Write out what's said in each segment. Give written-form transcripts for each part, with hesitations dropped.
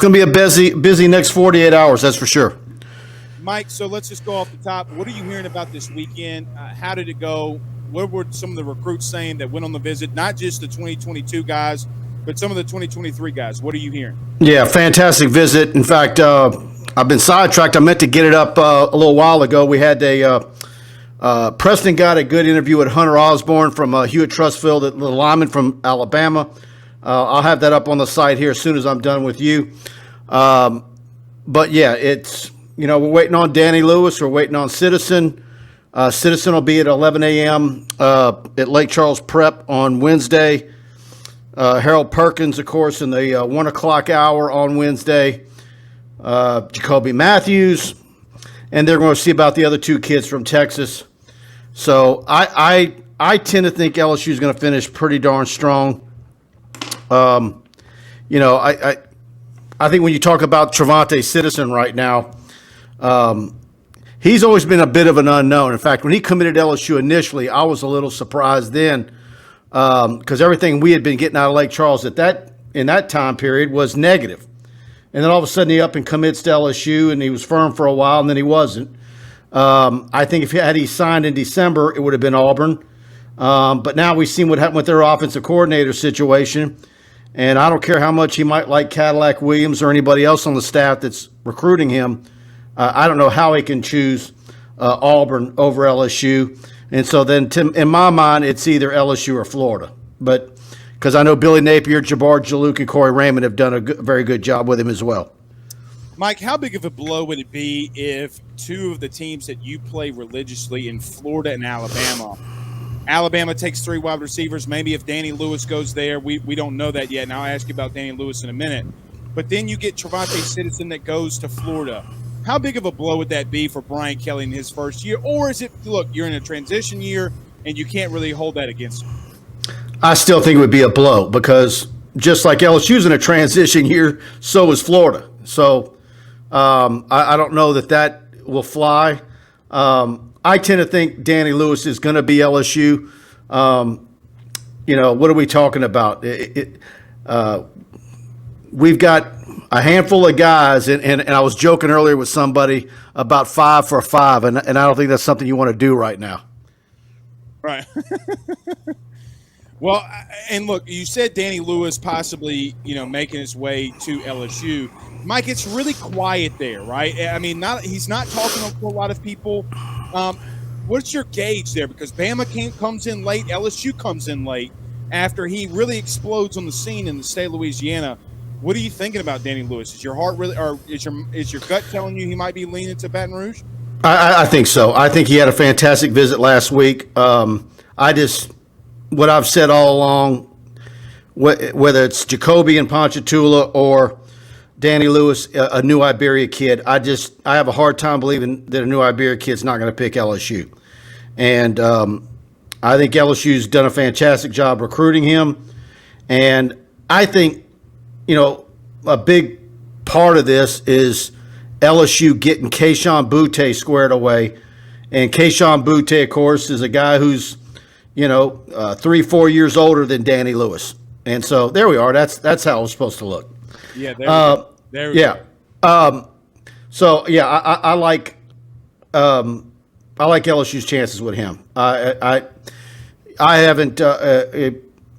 going to be a busy next 48 hours, that's for sure. Mike, so let's just go off the top. What are you hearing about this weekend? How did it go? What were some of the recruits saying that went on the visit? Not just the 2022 guys, but some of the 2023 guys. What are you hearing? Yeah, fantastic visit. In fact, I've been sidetracked. I meant to get it up a little while ago. We had Preston got a good interview with Hunter Osborne from Hewitt Trustfield, the lineman from Alabama. I'll have that up on the site here as soon as I'm done with you. But yeah, it's, we're waiting on Danny Lewis. We're waiting on Citizen. Citizen will be at 11 a.m. At Lake Charles Prep on Wednesday. Harold Perkins, of course, in the 1 o'clock hour on Wednesday. Jacoby Matthews. And they're going to see about the other two kids from Texas. So I tend to think LSU is going to finish pretty darn strong. I think when you talk about Trevante Citizen right now, he's always been a bit of an unknown. In fact, when he committed to LSU initially, I was a little surprised then because everything we had been getting out of Lake Charles in that time period was negative. And then all of a sudden he up and commits to LSU, and he was firm for a while, and then he wasn't. I think had he signed in December, it would have been Auburn. But now we've seen what happened with their offensive coordinator situation. And I don't care how much he might like Cadillac Williams or anybody else on the staff that's recruiting him. I don't know how he can choose Auburn over LSU. And so then, in my mind, it's either LSU or Florida. But because I know Billy Napier, Jabbar Jalouk, and Corey Raymond have done a very good job with him as well. Mike, how big of a blow would it be if two of the teams that you play religiously in Florida and Alabama takes 3 wide receivers? Maybe if Danny Lewis goes there, we don't know that yet, and I'll ask you about Danny Lewis in a minute. But then you get Trevante Citizen that goes to Florida. How big of a blow would that be for Brian Kelly in his first year? Or is it, look, you're in a transition year, and you can't really hold that against him? I still think it would be a blow because just like LSU's in a transition year, so is Florida. So I don't know that will fly. I tend to think Danny Lewis is going to be LSU. What are we talking about? We've got a handful of guys, and I was joking earlier with somebody about 5 for 5, and I don't think that's something you want to do right now. Right. Well, and look, you said Danny Lewis possibly, making his way to LSU. Mike, it's really quiet there, right? I mean, he's not talking to a lot of people. What's your gauge there? Because Bama comes in late, LSU comes in late after he really explodes on the scene in the state of Louisiana. What are you thinking about Danny Lewis? Is your heart really, or is your gut telling you he might be leaning to Baton Rouge? I think so. I think he had a fantastic visit last week. What I've said all along, whether it's Jacoby and Ponchatoula or Danny Lewis, a New Iberia kid, I have a hard time believing that a New Iberia kid's not going to pick LSU. And I think LSU's done a fantastic job recruiting him. And I think, a big part of this is LSU getting Kayshon Boutte squared away. And Kayshon Boutte, of course, is a guy who's 3-4 years older than Danny Lewis. And so there we are. That's how it's supposed to look. Yeah, there we go. So yeah, I like LSU's chances with him. I haven't.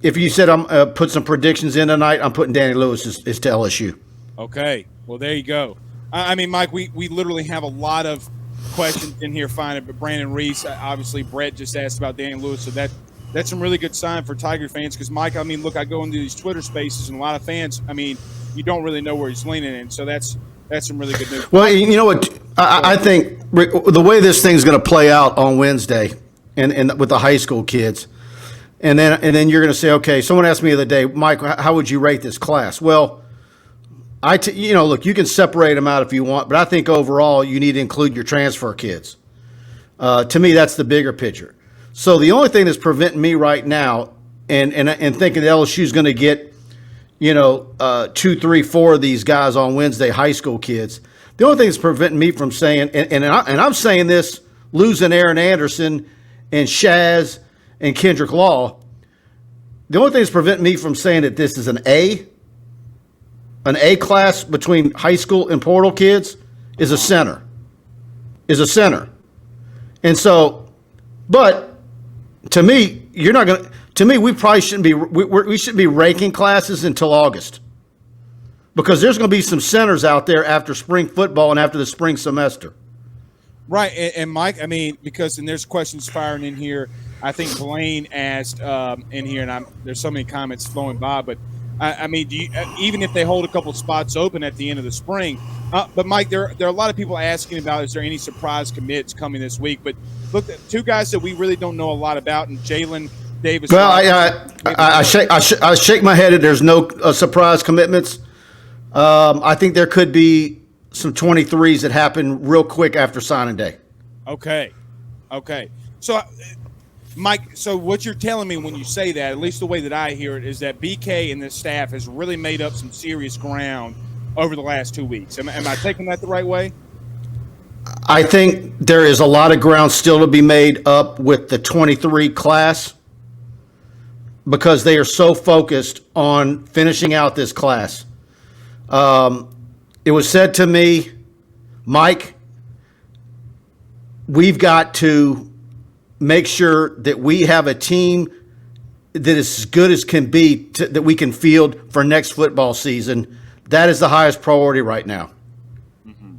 If you said I'm put some predictions in tonight, I'm putting Danny Lewis is to LSU. Okay, well there you go. I mean, Mike, we literally have a lot of questions in here. Fine, but Brandon Reese, obviously, Brett just asked about Danny Lewis, so that's some really good sign for Tiger fans. Because Mike, I mean, look, I go into these Twitter spaces, and a lot of fans, I mean, you don't really know where he's leaning in. So that's some really good news. Well, you know what? I think the way this thing's going to play out on Wednesday, and with the high school kids, and then you're going to say, okay. Someone asked me the other day, Mike, how would you rate this class? Well, look, you can separate them out if you want, but I think overall you need to include your transfer kids. To me, that's the bigger picture. So the only thing that's preventing me right now, and thinking that LSU is going to get, 2, 3, 4 of these guys on Wednesday, high school kids. The only thing that's preventing me from saying, and I'm saying this, losing Aaron Anderson and Shaz and Kendrick Law. The only thing that's preventing me from saying that this is an A an A class between high school and portal kids is a center. And so, but to me, you're not going to, to me, we probably shouldn't be, we shouldn't be ranking classes until August, because there's going to be some centers out there after spring football and after the spring semester. Right. And Mike, I mean, because, and there's questions firing in here. I think Blaine asked in here, and there's so many comments flowing by, but I mean, do you, even if they hold a couple spots open at the end of the spring, but Mike, there are a lot of people asking about, is there any surprise commits coming this week? But look, two guys that we really don't know a lot about, and Jalen Davis. Well, I shake my head. There's no surprise commitments. I think there could be some 23s that happen real quick after signing day. Okay. So, Mike, so what you're telling me when you say that, at least the way that I hear it, is that BK and the staff has really made up some serious ground over the last 2 weeks. Am I taking that the right way? I think there is a lot of ground still to be made up with the 23 class, because they are so focused on finishing out this class. It was said to me, Mike, we've got to make sure that we have a team that is as good as can be that we can field for next football season. That is the highest priority right now. Mm-hmm.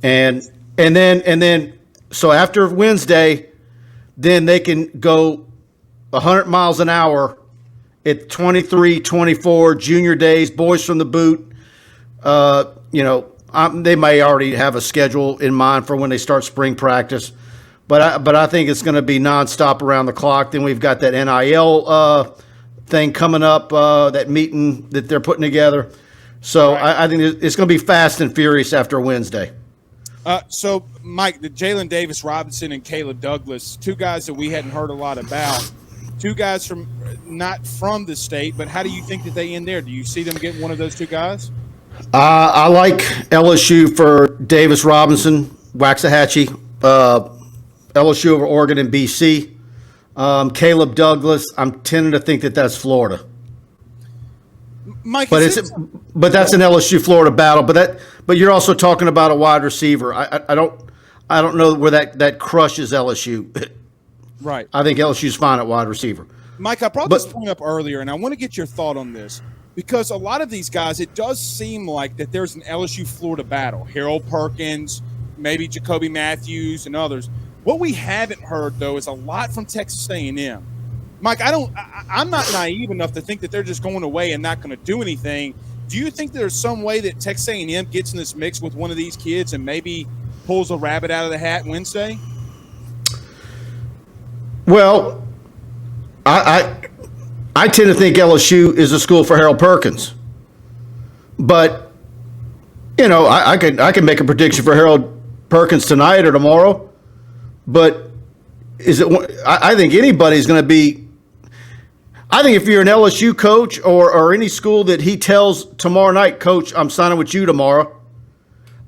And then so after Wednesday, then they can go 100 miles an hour at 23, 24, junior days, boys from the boot. They may already have a schedule in mind for when they start spring practice. But I think it's going to be nonstop around the clock. Then we've got that NIL thing coming up, that meeting that they're putting together. So right. I think it's going to be fast and furious after Wednesday. So, Mike, the Jalen Davis Robinson and Caleb Douglas, two guys that we hadn't heard a lot about, two guys not from the state, but how do you think that they end there? Do you see them getting one of those two guys? I like LSU for Davis Robinson, Waxahachie. LSU over Oregon and BC. Caleb Douglas, I'm tending to think that that's Florida. Mike, but that's an LSU Florida battle. But you're also talking about a wide receiver. I don't know where that crushes LSU. Right. I think LSU's fine at wide receiver. Mike, I brought this point up earlier, and I want to get your thought on this, because a lot of these guys, it does seem like that there's an LSU Florida battle. Harold Perkins, maybe Jacoby Matthews, and others. What we haven't heard, though, is a lot from Texas A&M. Mike, I'm not naive enough to think that they're just going away and not going to do anything. Do you think there's some way that Texas A&M gets in this mix with one of these kids and maybe pulls a rabbit out of the hat Wednesday? Well, I tend to think LSU is a school for Harold Perkins. But, I can make a prediction for Harold Perkins tonight or tomorrow. But I think anybody's going to be. I think if you're an LSU coach or any school that he tells tomorrow night, Coach, I'm signing with you tomorrow.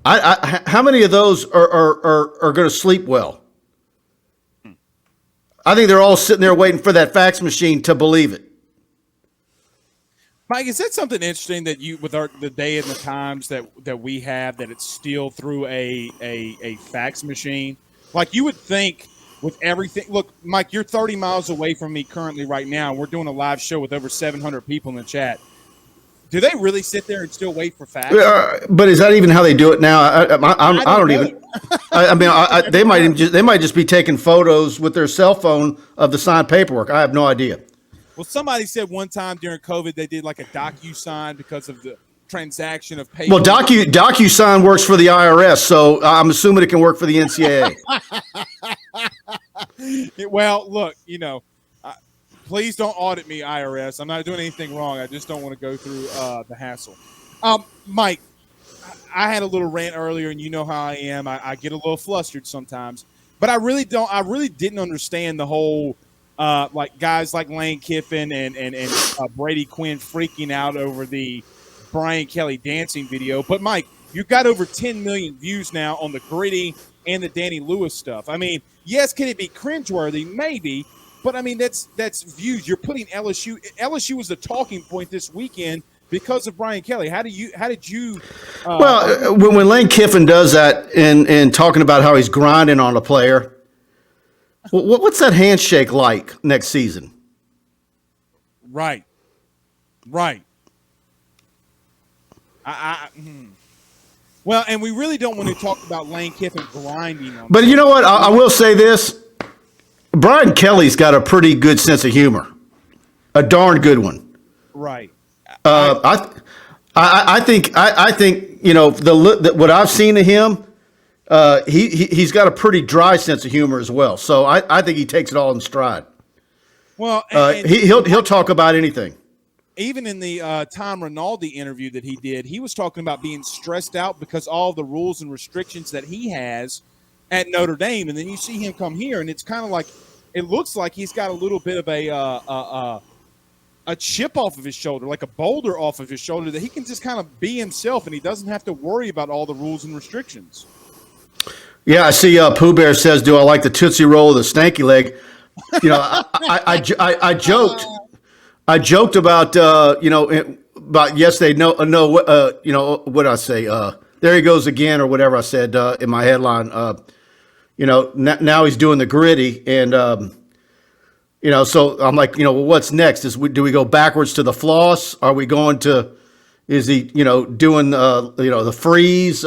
How many of those are going to sleep well? I think they're all sitting there waiting for that fax machine to believe it. Mike, is that something interesting that you, with the day and the times that we have, that it's still through a fax machine? Like, you would think with everything. Look, Mike, you're 30 miles away from me currently right now. We're doing a live show with over 700 people in the chat. Do they really sit there and still wait for fax? But is that even how they do it now? I don't even. I mean, they might just be taking photos with their cell phone of the signed paperwork. I have no idea. Well, somebody said one time during COVID they did like a DocuSign because of the transaction of paper. Well, DocuSign works for the IRS, so I'm assuming it can work for the NCAA. Well, look, please don't audit me, IRS. I'm not doing anything wrong. I just don't want to go through the hassle. Mike, I had a little rant earlier, and you know how I am. I get a little flustered sometimes, but I really didn't understand the whole like guys like Lane Kiffin and Brady Quinn freaking out over the Brian Kelly dancing video. But Mike, you've got over 10 million views now on the Gritty and the Danny Lewis stuff. I mean, yes, can it be cringeworthy? Maybe, but I mean that's views. You're putting LSU was the talking point this weekend because of Brian Kelly. How did you? When Lane Kiffin does that and talking about how he's grinding on a player, what's that handshake like next season? Right. Well, and we really don't want to talk about Lane Kiffin grinding on. But you know what? I will say this: Brian Kelly's got a pretty good sense of humor, a darn good one. Right. I think what I've seen of him, he's got a pretty dry sense of humor as well. So I think he takes it all in stride. Well, he'll talk about anything. Even in the Tom Rinaldi interview that he did, he was talking about being stressed out because all the rules and restrictions that he has at Notre Dame, and then you see him come here, and it's kind of like it looks like he's got a little bit of a chip off of his shoulder, like a boulder off of his shoulder, that he can just kind of be himself, and he doesn't have to worry about all the rules and restrictions. Yeah, I see. Pooh Bear says, "Do I like the Tootsie Roll or the Stanky Leg?" You know, I joked. I joked about about yesterday. What I say? There he goes again, or whatever I said in my headline. Now he's doing the gritty, and so I'm like, well, what's next? Do we go backwards to the floss? Are we going to? Is he doing the freeze?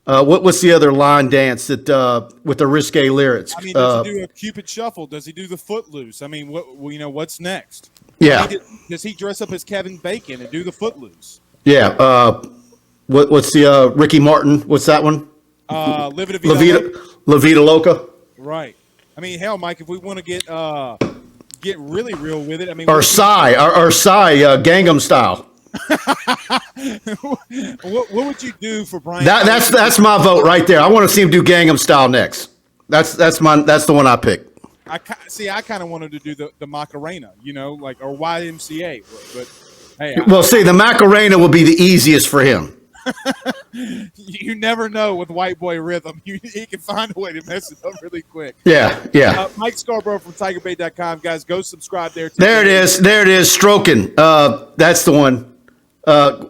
What's the other line dance that with the risque lyrics? I mean, does he do a Cupid shuffle? Does he do the Footloose? I mean, what's next? Yeah. Does he dress up as Kevin Bacon and do the Footloose? Yeah. What's the Ricky Martin? What's that one? La Vida Loca. Right. I mean, hell, Mike, if we want to get really real with it, I mean, or Psy, Gangnam Style. what would you do for Brian? That's my vote right there. I want to see him do Gangnam Style next. That's the one I picked. I kind of wanted to do the Macarena, or YMCA. But hey, the Macarena will be the easiest for him. You never know with white boy rhythm. He can find a way to mess it up really quick. Yeah. Mike Scarborough from TigerBait.com. Guys, go subscribe there. There it is. Stroking. That's the one.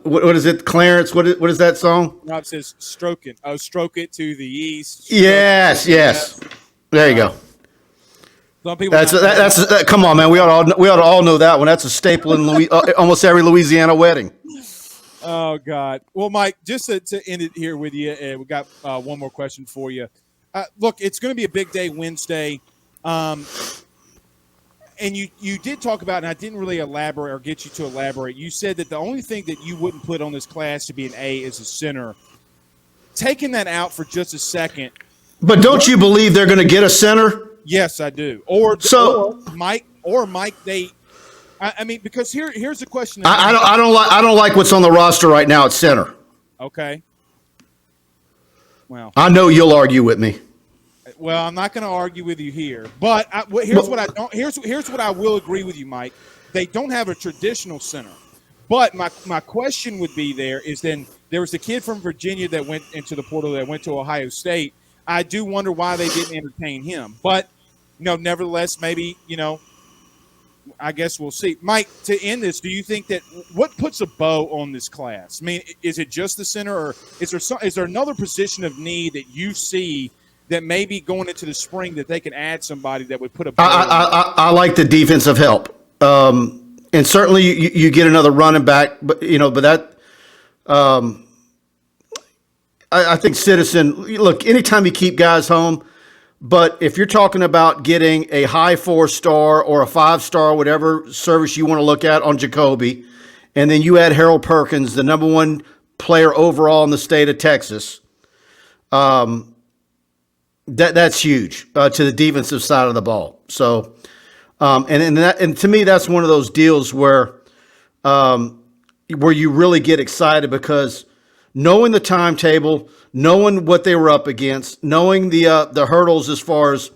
What is it, Clarence? What is that song? Rob says stroking. Oh, stroke it to the east. Yes. There you go. Some people that's come on, man. We ought to all know that one. That's a staple in almost every Louisiana wedding. Oh God. Well, Mike, just to end it here with you, we got one more question for you. Look, it's going to be a big day Wednesday. And you did talk about, and I didn't really elaborate or get you to elaborate. You said that the only thing that you wouldn't put on this class to be an A is a center. Taking that out for just a second. But don't you believe they're going to get a center? Yes, I do. Or Mike. I mean, because here's the question. I don't like what's on the roster right now at center. Okay. Well, I know you'll argue with me. Well, I'm not going to argue with you here, but here's what I will agree with you, Mike. They don't have a traditional center, but my question would be there was a kid from Virginia that went into the portal that went to Ohio State. I do wonder why they didn't entertain him, but nevertheless, maybe I guess we'll see. Mike, to end this, do you think that what puts a bow on this class? I mean, is it just the center, or is there another position of need that you see that maybe going into the spring that they can add somebody that would put a bow I like the defensive help. And certainly you get another running back, but that I think Citizen, look, anytime you keep guys home, but if you're talking about getting a high 4-star or a 5-star, whatever service you want to look at on Jacoby, and then you add Harold Perkins, the number one player overall in the state of Texas, that's huge to the defensive side of the ball. So, and to me, that's one of those deals where you really get excited because knowing the timetable, knowing what they were up against, knowing the hurdles as far as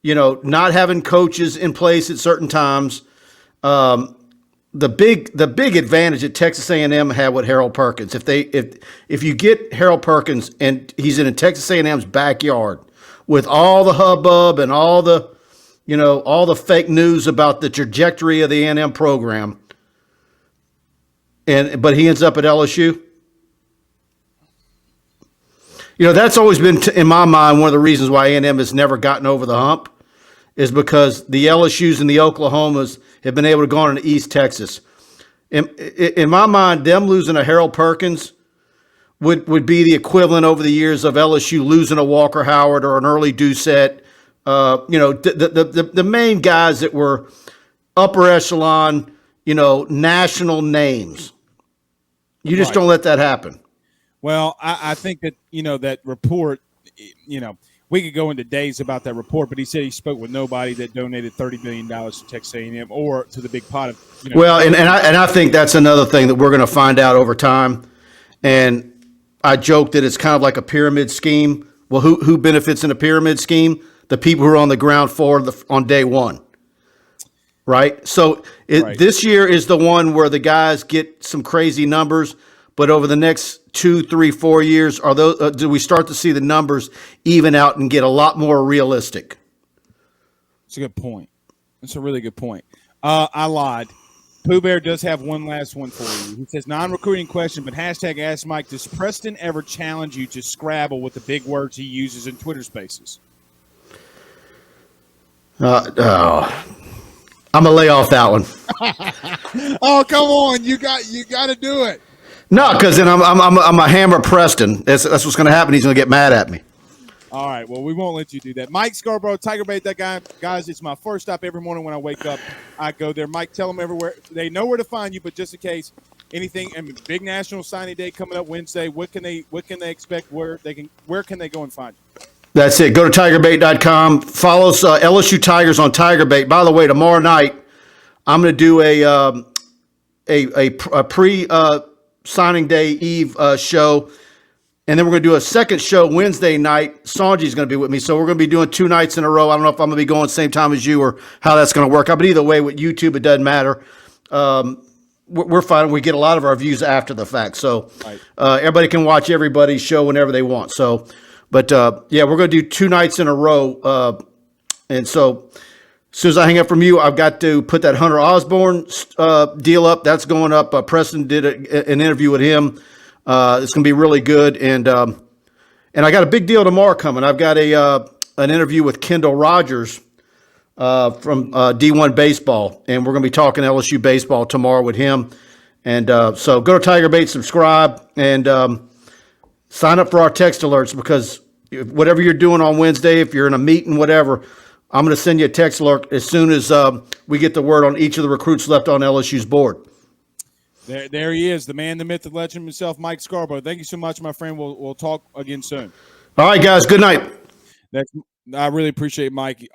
not having coaches in place at certain times, the big advantage that Texas A&M had with Harold Perkins, if you get Harold Perkins and he's in Texas A&M's backyard with all the hubbub and all the fake news about the trajectory of the A&M program, but he ends up at LSU. You know, that's always been, in my mind, one of the reasons why A&M has never gotten over the hump is because the LSUs and the Oklahomas have been able to go on to East Texas. In my mind, them losing a Harold Perkins would be the equivalent over the years of LSU losing a Walker Howard or an early Doucette. The main guys that were upper echelon, national names. You just don't let that happen. Well, I think that, that report, we could go into days about that report, but he said he spoke with nobody that donated $30 million to Texas A&M or to the big pot of, Well, and I think that's another thing that we're going to find out over time. And I joke that it's kind of like a pyramid scheme. Well, who benefits in a pyramid scheme? The people who are on the ground floor on day one. Right? So this year is the one where the guys get some crazy numbers, but over the next 2, 3, 4 years, do we start to see the numbers even out and get a lot more realistic? That's a good point. That's a really good point. I lied. Pooh Bear does have one last one for you. He says, non-recruiting question, but hashtag Ask Mike, does Preston ever challenge you to Scrabble with the big words he uses in Twitter Spaces? I'm going to lay off that one. Oh, come on. You got to do it. No, because then I'm a hammer Preston. That's what's going to happen. He's going to get mad at me. All right. Well, we won't let you do that. Mike Scarborough, Tiger Bait, that guy. Guys, it's my first stop every morning when I wake up. I go there. Mike, tell them everywhere. They know where to find you, but just in case anything, big National Signing Day coming up Wednesday. What can they expect? Where can they go and find you? That's it. Go to tigerbait.com. Follow us, LSU Tigers on Tiger Bait. By the way, tomorrow night I'm going to do a pre signing day eve show, and then we're going to do a second show Wednesday night. Sanji's going to be with me, so we're going to be doing 2 nights in a row. I don't know if I'm going to be going same time as you or how that's going to work out, but either way, with YouTube, it doesn't matter. We're fine. We get a lot of our views after the fact, so everybody can watch everybody's show whenever they want. So. But, we're going to do 2 nights in a row. And so as soon as I hang up from you, I've got to put that Hunter Osborne deal up. That's going up. Preston did an interview with him. It's going to be really good. And I got a big deal tomorrow coming. I've got an interview with Kendall Rogers from D1 Baseball. And we're going to be talking LSU baseball tomorrow with him. And so go to Tiger Bait, subscribe, and sign up for our text alerts, because whatever you're doing on Wednesday, if you're in a meeting, whatever, I'm going to send you a text alert as soon as we get the word on each of the recruits left on LSU's board. There he is, the man, the myth, the legend himself, Mike Scarborough. Thank you so much, my friend. We'll talk again soon. All right, guys. Good night. I really appreciate Mike.